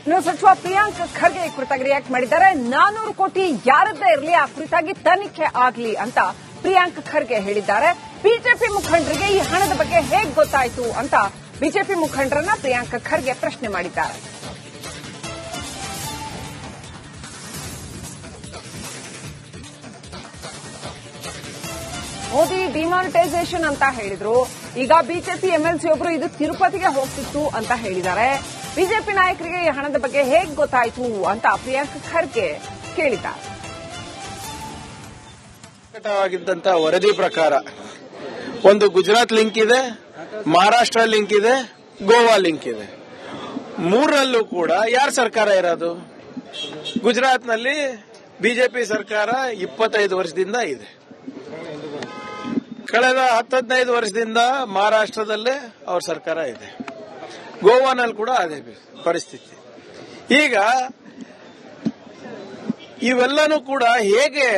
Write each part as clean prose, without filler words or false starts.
ಇನ್ನು ಸಚಿವ ಪ್ರಿಯಾಂಕ್ ಖರ್ಗೆ ಈ ಕುರಿತಾಗಿ ರಿಯಾಕ್ಟ್ ಮಾಡಿದ್ದಾರೆ. 400 ಕೋಟಿ ಯಾರದ್ದೇ ಇರಲಿ ಆ ಕುರಿತಾಗಿ ತನಿಖೆ ಆಗಲಿ ಅಂತ ಪ್ರಿಯಾಂಕ್ ಖರ್ಗೆ ಹೇಳಿದ್ದಾರೆ. ಬಿಜೆಪಿ ಮುಖಂಡರಿಗೆ ಈ ಹಣದ ಬಗ್ಗೆ ಹೇಗೆ ಗೊತ್ತಾಯಿತು ಅಂತ ಬಿಜೆಪಿ ಮುಖಂಡರನ್ನ ಪ್ರಿಯಾಂಕ್ ಖರ್ಗೆ ಪ್ರಶ್ನೆ ಮಾಡಿದ್ದಾರೆ. ಮೋದಿ ಡಿಮಾನಿಟೈಸೇಷನ್ ಅಂತ ಹೇಳಿದ್ರು. ಈಗ ಬಿಜೆಪಿ ಎಂಎಲ್ಸಿ ಒಬ್ರು ಇದು ತಿರುಪತಿಗೆ ಹೋಗ್ತಿತ್ತು ಅಂತ ಹೇಳಿದ್ದಾರೆ. ಬಿಜೆಪಿ ನಾಯಕರಿಗೆ ಈ ಹಣದ ಬಗ್ಗೆ ಹೇಗೆ ಗೊತ್ತಾಯಿತು ಅಂತ ಪ್ರಿಯಾಂಕ್ ಖರ್ಗೆ ಕೇಳಿದ್ದಾರೆ. ವರದಿ ಪ್ರಕಾರ ಒಂದು ಗುಜರಾತ್ ಲಿಂಕ್ ಇದೆ, ಮಹಾರಾಷ್ಟ್ರ ಲಿಂಕ್ ಇದೆ, ಗೋವಾ ಲಿಂಕ್ ಇದೆ. ಮೂರರಲ್ಲೂ ಕೂಡ ಯಾರ ಸರ್ಕಾರ ಇರೋದು? ಗುಜರಾತ್ನಲ್ಲಿ ಬಿಜೆಪಿ ಸರ್ಕಾರ 25 ವರ್ಷದಿಂದ ಇದೆ. ಕಳೆದ 10-15 ವರ್ಷದಿಂದ ಮಹಾರಾಷ್ಟ್ರದಲ್ಲೇ ಅವ್ರ ಸರ್ಕಾರ ಇದೆ. ಗೋವಾನಲ್ಲಿ ಕೂಡ ಅದೇ ಪರಿಸ್ಥಿತಿ. ಈಗ ಇವೆಲ್ಲನೂ ಕೂಡ ಹೇಗೆ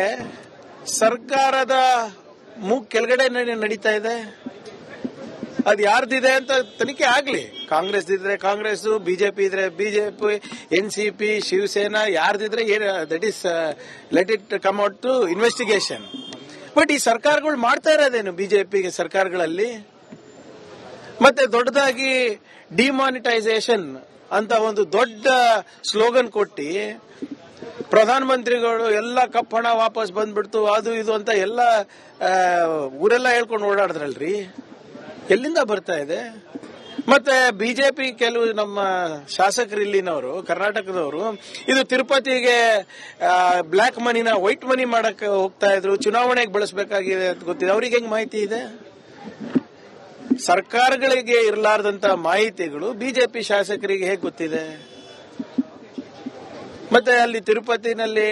ಸರ್ಕಾರದ ಕೆಳಗಡೆ ನಡೀತಾ ಇದೆ, ಅದು ಯಾರ್ದಿದೆ ಅಂತ ತನಿಖೆ ಆಗ್ಲಿ. ಕಾಂಗ್ರೆಸ್ ಇದ್ರೆ ಕಾಂಗ್ರೆಸ್, ಬಿಜೆಪಿ ಇದ್ರೆ ಬಿಜೆಪಿ, ಎನ್ಸಿಪಿ, ಶಿವಸೇನಾ ಯಾರ್ದಿದ್ರೆ that is let it come out to investigation. But ಈ ಸರ್ಕಾರಗಳು ಮಾಡ್ತಾ ಇರೋದೇನು ಬಿಜೆಪಿ ಸರ್ಕಾರಗಳಲ್ಲಿ? ಮತ್ತೆ ದೊಡ್ಡದಾಗಿ ಡಿಮಾನಿಟೈಸೇಷನ್ ಅಂತ ಒಂದು ದೊಡ್ಡ ಸ್ಲೋಗನ್ ಕೊಟ್ಟಿ ಪ್ರಧಾನಮಂತ್ರಿಗಳು ಎಲ್ಲ ಕಪ್ಪಣ ವಾಪಸ್ ಬಂದ್ಬಿಡ್ತು, ಅದು ಇದು ಅಂತ ಎಲ್ಲ ಊರೆಲ್ಲ ಹೇಳ್ಕೊಂಡು ಓಡಾಡಿದ್ರಲ್ರಿ. ಎಲ್ಲಿಂದ ಬರ್ತಾ ಇದೆ? ಮತ್ತೆ ಬಿಜೆಪಿ ಕೆಲವು ನಮ್ಮ ಶಾಸಕರು ಇಲ್ಲಿನವರು, ಕರ್ನಾಟಕದವರು, ಇದು ತಿರುಪತಿಗೆ ಬ್ಲಾಕ್ ಮನಿನ ವೈಟ್ ಮನಿ ಮಾಡಕ್ ಹೋಗ್ತಾ ಇದ್ರು, ಚುನಾವಣೆಗೆ ಬಳಸಬೇಕಾಗಿದೆ ಅಂತ ಗೊತ್ತಿದೆ. ಅವ್ರಿಗೆ ಹೆಂಗ್ ಮಾಹಿತಿ ಇದೆ? ಸರ್ಕಾರಗಳಿಗೆ ಇರಲಾರ್ದಂತ ಮಾಹಿತಿಗಳು ಬಿಜೆಪಿ ಶಾಸಕರಿಗೆ ಹೇಗೆ ಗೊತ್ತಿದೆ? ಮತ್ತೆ ಅಲ್ಲಿ ತಿರುಪತಿನಲ್ಲಿ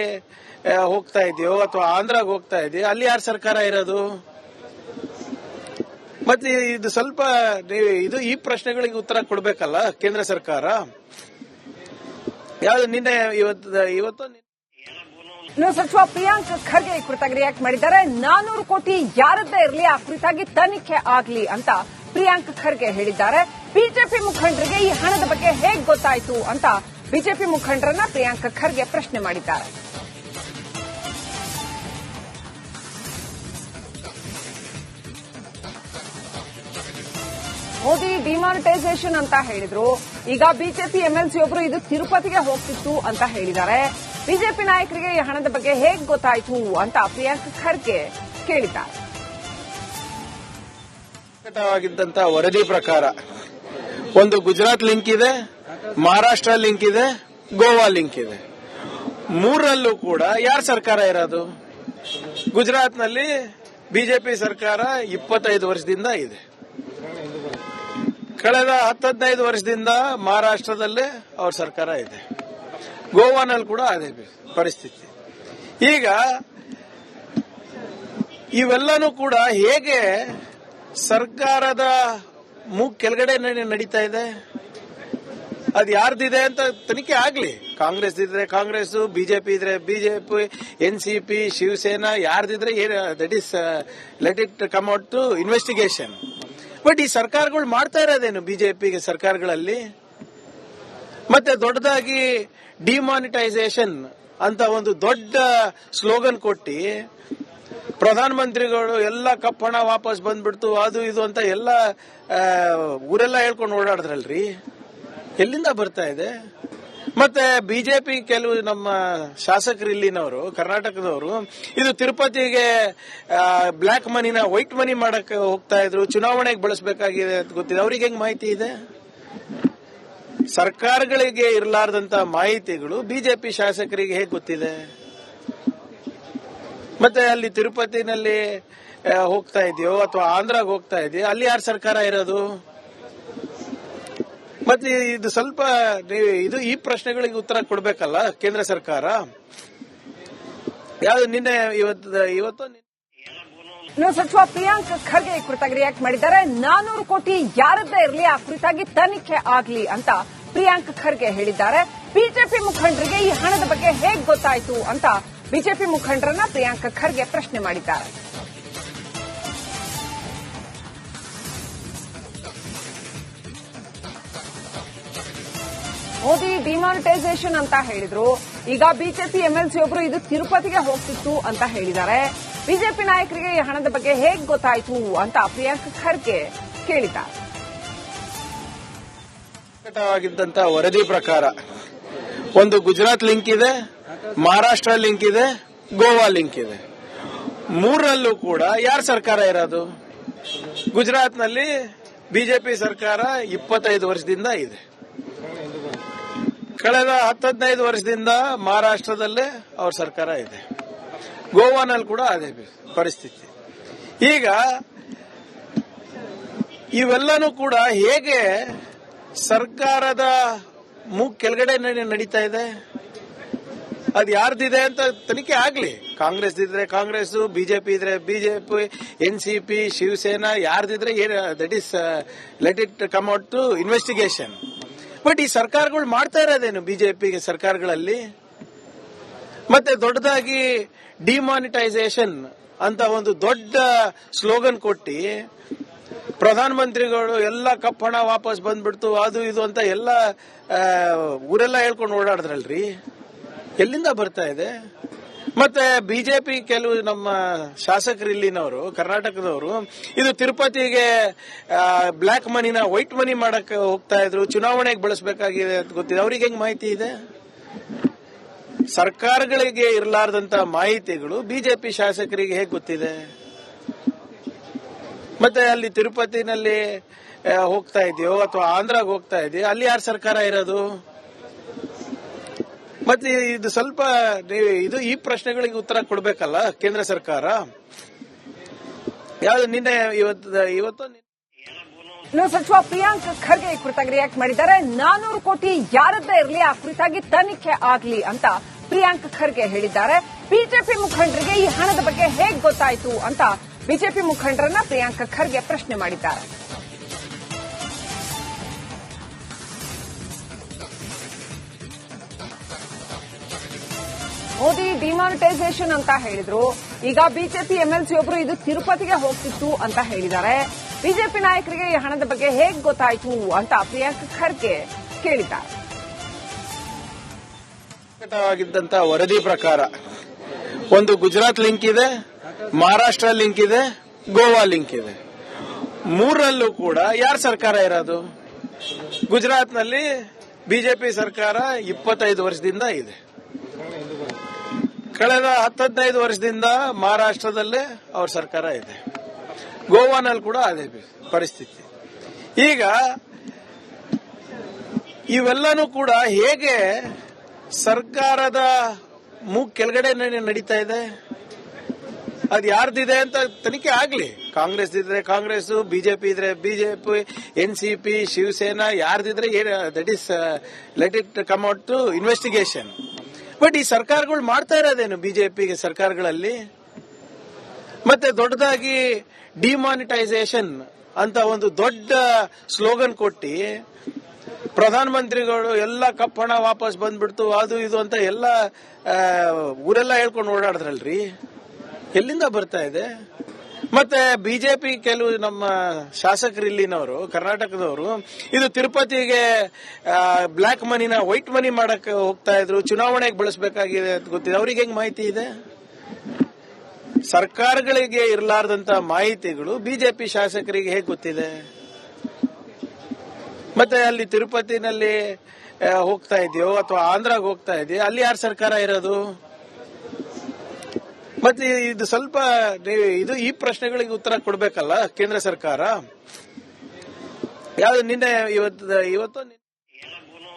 ಹೋಗ್ತಾ ಇದೆಯೋ ಅಥವಾ ಆಂಧ್ರಾಗ ಹೋಗ್ತಾ ಇದೆಯೋ, ಅಲ್ಲಿ ಯಾರ ಸರ್ಕಾರ ಇರೋದು? ಮತ್ತೆ ಇದು ಸ್ವಲ್ಪ ಇದು ಈ ಪ್ರಶ್ನೆಗಳಿಗೆ ಉತ್ತರ ಕೊಡಬೇಕಲ್ಲ ಕೇಂದ್ರ ಸರ್ಕಾರ. ಯಾವ್ದು ನಿನ್ನೆ ಇವತ್ತು ಇನ್ನು ಸಚಿವ ಪ್ರಿಯಾಂಕ್ ಖರ್ಗೆ ಈ ಕುರಿತಾಗಿ ರಿಯಾಕ್ಟ್ ಮಾಡಿದ್ದಾರೆ. 400 ಕೋಟಿ ಯಾರದ್ದೇ ಇರಲಿ ಆ ಕುರಿತಾಗಿ ತನಿಖೆ ಆಗಲಿ ಅಂತ ಪ್ರಿಯಾಂಕ್ ಖರ್ಗೆ ಹೇಳಿದ್ದಾರೆ. ಬಿಜೆಪಿ ಮುಖಂಡರಿಗೆ ಈ ಹಣದ ಬಗ್ಗೆ ಹೇಗೆ ಗೊತ್ತಾಯಿತು ಅಂತ ಬಿಜೆಪಿ ಮುಖಂಡರನ್ನ ಪ್ರಿಯಾಂಕ್ ಖರ್ಗೆ ಪ್ರಶ್ನೆ ಮಾಡಿದ್ದಾರೆ. ಮೋದಿ ಡಿಮಾನಿಟೈಸೇಷನ್ ಅಂತ ಹೇಳಿದ್ರು. ಈಗ ಬಿಜೆಪಿ ಎಂಎಲ್ಸಿ ಒಬ್ರು ಇದು ತಿರುಪತಿಗೆ ಹೋಗ್ತಿತ್ತು ಅಂತ ಹೇಳಿದ್ದಾರೆ. ಬಿಜೆಪಿ ನಾಯಕರಿಗೆ ಈ ಹಣದ ಬಗ್ಗೆ ಹೇಗೆ ಗೊತ್ತಾಯಿತು ಅಂತ ಪ್ರಿಯಾಂಕ್ ಖರ್ಗೆ ಕೇಳಿದ್ದಾರೆ. ವರದಿ ಪ್ರಕಾರ ಒಂದು ಗುಜರಾತ್ ಲಿಂಕ್ ಇದೆ, ಮಹಾರಾಷ್ಟ್ರ ಲಿಂಕ್ ಇದೆ, ಗೋವಾ ಲಿಂಕ್ ಇದೆ. ಮೂರರಲ್ಲೂ ಕೂಡ ಯಾರ ಸರ್ಕಾರ ಇರೋದು? ಗುಜರಾತ್ನಲ್ಲಿ ಬಿಜೆಪಿ ಸರ್ಕಾರ 25 ವರ್ಷದಿಂದ ಇದೆ. ಕಳೆದ 10-15 ವರ್ಷದಿಂದ ಮಹಾರಾಷ್ಟ್ರದಲ್ಲೇ ಅವ್ರ ಸರ್ಕಾರ ಇದೆ. ಗೋವಾನಲ್ಲಿ ಕೂಡ ಅದೇ ಪರಿಸ್ಥಿತಿ. ಈಗ ಇವೆಲ್ಲನೂ ಕೂಡ ಹೇಗೆ ಸರ್ಕಾರದ ಕೆಳಗಡೆ ನಡೀತಾ ಇದೆ, ಅದು ಯಾರ್ದಿದೆ ಅಂತ ತನಿಖೆ ಆಗ್ಲಿ. ಕಾಂಗ್ರೆಸ್ ಇದ್ರೆ ಕಾಂಗ್ರೆಸ್, ಬಿಜೆಪಿ ಇದ್ರೆ ಬಿಜೆಪಿ, ಎನ್ಸಿಪಿ, ಶಿವಸೇನಾ ಯಾರ್ದಿದ್ರೆ that is let it come out to investigation. But ಈ ಸರ್ಕಾರಗಳು ಮಾಡ್ತಾ ಇರೋದೇನು ಬಿಜೆಪಿ ಸರ್ಕಾರಗಳಲ್ಲಿ? ಮತ್ತೆ ದೊಡ್ಡದಾಗಿ ಡಿಮಾನಿಟೈಸೇಷನ್ ಅಂತ ಒಂದು ದೊಡ್ಡ ಸ್ಲೋಗನ್ ಕೊಟ್ಟಿ ಪ್ರಧಾನಮಂತ್ರಿಗಳು ಎಲ್ಲ ಕಪ್ಪಣ ವಾಪಸ್ ಬಂದ್ಬಿಡ್ತು, ಅದು ಇದು ಅಂತ ಎಲ್ಲ ಊರೆಲ್ಲ ಹೇಳ್ಕೊಂಡು ಓಡಾಡಿದ್ರಲ್ರಿ. ಎಲ್ಲಿಂದ ಬರ್ತಾ ಇದೆ? ಮತ್ತೆ ಬಿಜೆಪಿ ಕೆಲವು ನಮ್ಮ ಶಾಸಕರು ಇಲ್ಲಿನವರು, ಕರ್ನಾಟಕದವರು, ಇದು ತಿರುಪತಿಗೆ ಬ್ಲಾಕ್ ಮನಿನ ವೈಟ್ ಮನಿ ಮಾಡಕ್ ಹೋಗ್ತಾ ಇದ್ರು, ಚುನಾವಣೆಗೆ ಬಳಸಬೇಕಾಗಿದೆ ಅಂತ ಗೊತ್ತಿದೆ. ಅವ್ರಿಗೆ ಹೆಂಗ್ ಮಾಹಿತಿ ಇದೆ? ಸರ್ಕಾರಗಳಿಗೆ ಇರಲಾರ್ದಂತ ಮಾಹಿತಿಗಳು ಬಿಜೆಪಿ ಶಾಸಕರಿಗೆ ಹೇಗೆ ಗೊತ್ತಿದೆ? ಮತ್ತೆ ಅಲ್ಲಿ ತಿರುಪತಿನಲ್ಲಿ ಹೋಗ್ತಾ ಇದೆಯೋ ಅಥವಾ ಆಂಧ್ರಾಗ ಹೋಗ್ತಾ ಇದೆಯೋ, ಅಲ್ಲಿ ಯಾರ ಸರ್ಕಾರ ಇರೋದು? ಮತ್ತೆ ಇದು ಸ್ವಲ್ಪ ಇದು ಈ ಪ್ರಶ್ನೆಗಳಿಗೆ ಉತ್ತರ ಕೊಡಬೇಕಲ್ಲ ಕೇಂದ್ರ ಸರ್ಕಾರ. ಯಾವ್ದು ನಿನ್ನೆ ಇವತ್ತು ಇನ್ನು ಸಚಿವ ಪ್ರಿಯಾಂಕ್ ಖರ್ಗೆ ಈ ಕುರಿತಾಗಿ ರಿಯಾಕ್ಟ್ ಮಾಡಿದ್ದಾರೆ. 400 ಕೋಟಿ ಯಾರದ್ದೇ ಇರಲಿ ಆ ಕುರಿತಾಗಿ ತನಿಖೆ ಆಗಲಿ ಅಂತ ಪ್ರಿಯಾಂಕ್ ಖರ್ಗೆ ಹೇಳಿದ್ದಾರೆ. ಬಿಜೆಪಿ ಮುಖಂಡರಿಗೆ ಈ ಹಣದ ಬಗ್ಗೆ ಹೇಗೆ ಗೊತ್ತಾಯಿತು ಅಂತ ಬಿಜೆಪಿ ಮುಖಂಡರನ್ನ ಪ್ರಿಯಾಂಕ್ ಖರ್ಗೆ ಪ್ರಶ್ನೆ ಮಾಡಿದ್ದಾರೆ. ಮೋದಿ ಡಿಮಾನಿಟೈಸೇಷನ್ ಅಂತ ಹೇಳಿದ್ರು. ಈಗ ಬಿಜೆಪಿ ಎಂಎಲ್ಸಿ ಒಬ್ರು ಇದು ತಿರುಪತಿಗೆ ಹೋಗ್ತಿತ್ತು ಅಂತ ಹೇಳಿದ್ದಾರೆ. ಬಿಜೆಪಿ ನಾಯಕರಿಗೆ ಈ ಹಣದ ಬಗ್ಗೆ ಹೇಗೆ ಗೊತ್ತಾಯಿತು ಅಂತ ಪ್ರಿಯಾಂಕ್ ಖರ್ಗೆ ಕೇಳಿದ್ದಾರೆ. ವರದಿ ಪ್ರಕಾರ ಒಂದು ಗುಜರಾತ್ ಲಿಂಕ್ ಇದೆ, ಮಹಾರಾಷ್ಟ್ರ ಲಿಂಕ್ ಇದೆ, ಗೋವಾ ಲಿಂಕ್ ಇದೆ. ಮೂರರಲ್ಲೂ ಕೂಡ ಯಾರ ಸರ್ಕಾರ ಇರೋದು? ಗುಜರಾತ್ನಲ್ಲಿ ಬಿಜೆಪಿ ಸರ್ಕಾರ 25 ವರ್ಷದಿಂದ ಇದೆ. ಕಳೆದ 10-15 ವರ್ಷದಿಂದ ಮಹಾರಾಷ್ಟ್ರದಲ್ಲೇ ಅವ್ರ ಸರ್ಕಾರ ಇದೆ. ಗೋವಾನಲ್ಲಿ ಕೂಡ ಅದೇ ಪರಿಸ್ಥಿತಿ. ಈಗ ಇವೆಲ್ಲನೂ ಕೂಡ ಹೇಗೆ ಸರ್ಕಾರದ ಕೆಳಗಡೆ ನಡೀತಾ ಇದೆ, ಅದು ಯಾರ್ದಿದೆ ಅಂತ ತನಿಖೆ ಆಗ್ಲಿ. ಕಾಂಗ್ರೆಸ್ ಇದ್ರೆ ಕಾಂಗ್ರೆಸ್, ಬಿಜೆಪಿ ಇದ್ರೆ ಬಿಜೆಪಿ, ಎನ್ಸಿಪಿ, ಶಿವಸೇನಾ ಯಾರ್ದಿದ್ರೆ that is let it come out to investigation. But ಈ ಸರ್ಕಾರಗಳು ಮಾಡ್ತಾ ಇರೋದೇನು ಬಿಜೆಪಿ ಸರ್ಕಾರಗಳಲ್ಲಿ? ಮತ್ತೆ ದೊಡ್ಡದಾಗಿ ಡಿಮಾನಿಟೈಸೇಷನ್ ಅಂತ ಒಂದು ದೊಡ್ಡ ಸ್ಲೋಗನ್ ಕೊಟ್ಟಿ ಪ್ರಧಾನಮಂತ್ರಿಗಳು ಎಲ್ಲ ಕಪ್ಪಣ ವಾಪಸ್ ಬಂದ್ಬಿಡ್ತು, ಅದು ಇದು ಅಂತ ಎಲ್ಲ ಊರೆಲ್ಲ ಹೇಳ್ಕೊಂಡು ಓಡಾಡಿದ್ರಲ್ರಿ. ಎಲ್ಲಿಂದ ಬರ್ತಾ ಇದೆ? ಮತ್ತೆ ಬಿಜೆಪಿ ಕೆಲವು ನಮ್ಮ ಶಾಸಕರು ಇಲ್ಲಿನವರು, ಕರ್ನಾಟಕದವರು, ಇದು ತಿರುಪತಿಗೆ ಬ್ಲಾಕ್ ಮನಿನ ವೈಟ್ ಮನಿ ಮಾಡಕ್ ಹೋಗ್ತಾ ಇದ್ರು, ಚುನಾವಣೆಗೆ ಬಳಸಬೇಕಾಗಿದೆ ಅಂತ ಗೊತ್ತಿದೆ. ಅವ್ರಿಗೆ ಹೆಂಗ್ ಮಾಹಿತಿ ಇದೆ? ಸರ್ಕಾರಗಳಿಗೆ ಇರಲಾರ್ದಂತ ಮಾಹಿತಿಗಳು ಬಿಜೆಪಿ ಶಾಸಕರಿಗೆ ಹೇಗೆ ಗೊತ್ತಿದೆ? ಮತ್ತೆ ಅಲ್ಲಿ ತಿರುಪತಿನಲ್ಲಿ ಹೋಗ್ತಾ ಇದೆಯೋ ಅಥವಾ ಆಂಧ್ರಾಗ ಹೋಗ್ತಾ ಇದೆಯೋ, ಅಲ್ಲಿ ಯಾರ ಸರ್ಕಾರ ಇರೋದು? ಮತ್ತೆ ಇದು ಸ್ವಲ್ಪ ಇದು ಈ ಪ್ರಶ್ನೆಗಳಿಗೆ ಉತ್ತರ ಕೊಡಬೇಕಲ್ಲ ಕೇಂದ್ರ ಸರ್ಕಾರ. ಯಾವ್ದು ನಿನ್ನೆ ಇವತ್ತು ಸಚಿವ ಪ್ರಿಯಾಂಕ್ ಖರ್ಗೆ ಈ ಕುರಿತಾಗಿ ರಿಯಾಕ್ಟ್ ಮಾಡಿದ್ದಾರೆ. 400 ಕೋಟಿ ಯಾರದ್ದೇ ಇರಲಿ ಆ ಕುರಿತಾಗಿ ತನಿಖೆ ಆಗಲಿ ಅಂತ ಪ್ರಿಯಾಂಕ್ ಖರ್ಗೆ ಹೇಳಿದ್ದಾರೆ. ಬಿಜೆಪಿ ಮುಖಂಡರಿಗೆ ಈ ಹಣದ ಬಗ್ಗೆ ಹೇಗೆ ಗೊತ್ತಾಯಿತು ಅಂತ ಬಿಜೆಪಿ ಮುಖಂಡರನ್ನ ಪ್ರಿಯಾಂಕ್ ಖರ್ಗೆ ಪ್ರಶ್ನೆ ಮಾಡಿದ್ದಾರೆ. ಮೋದಿ ಡಿಮಾನಿಟೈಸೇಷನ್ ಅಂತ ಹೇಳಿದ್ರು. ಈಗ ಬಿಜೆಪಿ ಎಂಎಲ್ಸಿ ಒಬ್ರು ಇದು ತಿರುಪತಿಗೆ ಹೋಗ್ತಿತ್ತು ಅಂತ ಹೇಳಿದ್ದಾರೆ. ಬಿಜೆಪಿ ನಾಯಕರಿಗೆ ಈ ಹಣದ ಬಗ್ಗೆ ಹೇಗೆ ಗೊತ್ತಾಯಿತು ಅಂತ ಪ್ರಿಯಾಂಕ್ ಖರ್ಗೆ ಕೇಳಿದ್ದಾರೆ. ವರದಿ ಪ್ರಕಾರ ಒಂದು ಗುಜರಾತ್ ಲಿಂಕ್ ಇದೆ, ಮಹಾರಾಷ್ಟ್ರ ಲಿಂಕ್ ಇದೆ, ಗೋವಾ ಲಿಂಕ್ ಇದೆ. ಮೂರರಲ್ಲೂ ಕೂಡ ಯಾರ ಸರ್ಕಾರ ಇರೋದು? ಗುಜರಾತ್ನಲ್ಲಿ ಬಿಜೆಪಿ ಸರ್ಕಾರ 25 ವರ್ಷದಿಂದ ಇದೆ. ಕಳೆದ 10-15 ವರ್ಷದಿಂದ ಮಹಾರಾಷ್ಟ್ರದಲ್ಲೇ ಅವ್ರ ಸರ್ಕಾರ ಇದೆ. ಗೋವಾನಲ್ಲಿ ಕೂಡ ಅದೇ ಪರಿಸ್ಥಿತಿ. ಈಗ ಇವೆಲ್ಲನೂ ಕೂಡ ಹೇಗೆ ಸರ್ಕಾರದ ಕೆಳಗಡೆ ನಡೀತಾ ಇದೆ, ಅದು ಯಾರ್ದಿದೆ ಅಂತ ತನಿಖೆ ಆಗ್ಲಿ. ಕಾಂಗ್ರೆಸ್ ಇದ್ರೆ ಕಾಂಗ್ರೆಸ್, ಬಿಜೆಪಿ ಇದ್ರೆ ಬಿಜೆಪಿ, ಎನ್ಸಿಪಿ, ಶಿವಸೇನಾ ಯಾರ್ದಿದ್ರೆ that is let it come out to investigation. But ಈ ಸರ್ಕಾರಗಳು ಮಾಡ್ತಾ ಇರೋದೇನು ಬಿಜೆಪಿ ಸರ್ಕಾರಗಳಲ್ಲಿ? ಮತ್ತೆ ದೊಡ್ಡದಾಗಿ ಡಿಮಾನಿಟೈಸೇಷನ್ ಅಂತ ಒಂದು ದೊಡ್ಡ ಸ್ಲೋಗನ್ ಕೊಟ್ಟಿ ಪ್ರಧಾನಮಂತ್ರಿಗಳು ಎಲ್ಲ ಕಪ್ಪಣ ವಾಪಸ್ ಬಂದ್ಬಿಡ್ತು, ಅದು ಇದು ಅಂತ ಎಲ್ಲ ಊರೆಲ್ಲ ಹೇಳ್ಕೊಂಡು ಓಡಾಡಿದ್ರಲ್ರಿ. ಎಲ್ಲಿಂದ ಬರ್ತಾ ಇದೆ? ಮತ್ತೆ ಬಿಜೆಪಿ ಕೆಲವು ನಮ್ಮ ಶಾಸಕರು ಇಲ್ಲಿನವರು, ಕರ್ನಾಟಕದವರು, ಇದು ತಿರುಪತಿಗೆ ಬ್ಲಾಕ್ ಮನಿನ ವೈಟ್ ಮನಿ ಮಾಡಕ್ ಹೋಗ್ತಾ ಇದ್ರು, ಚುನಾವಣೆಗೆ ಬಳಸಬೇಕಾಗಿದೆ ಅಂತ ಗೊತ್ತಿದೆ. ಅವ್ರಿಗೆ ಹೆಂಗ್ ಮಾಹಿತಿ ಇದೆ? ಸರ್ಕಾರಗಳಿಗೆ ಇರಲಾರ್ದಂತ ಮಾಹಿತಿಗಳು ಬಿಜೆಪಿ ಶಾಸಕರಿಗೆ ಹೇಗೆ ಗೊತ್ತಿದೆ? ಮತ್ತೆ ಅಲ್ಲಿ ತಿರುಪತಿನಲ್ಲಿ ಹೋಗ್ತಾ ಇದೆಯೋ ಅಥವಾ ಆಂಧ್ರಾಗ ಹೋಗ್ತಾ ಇದೆಯೋ, ಅಲ್ಲಿ ಯಾರ ಸರ್ಕಾರ ಇರೋದು? ಮತ್ತೆ ಇದು ಸ್ವಲ್ಪ ಇದು ಈ ಪ್ರಶ್ನೆಗಳಿಗೆ ಉತ್ತರ ಕೊಡಬೇಕಲ್ಲ ಕೇಂದ್ರ ಸರ್ಕಾರ. ಯಾವ್ದು ನಿನ್ನೆ ಇವತ್ತು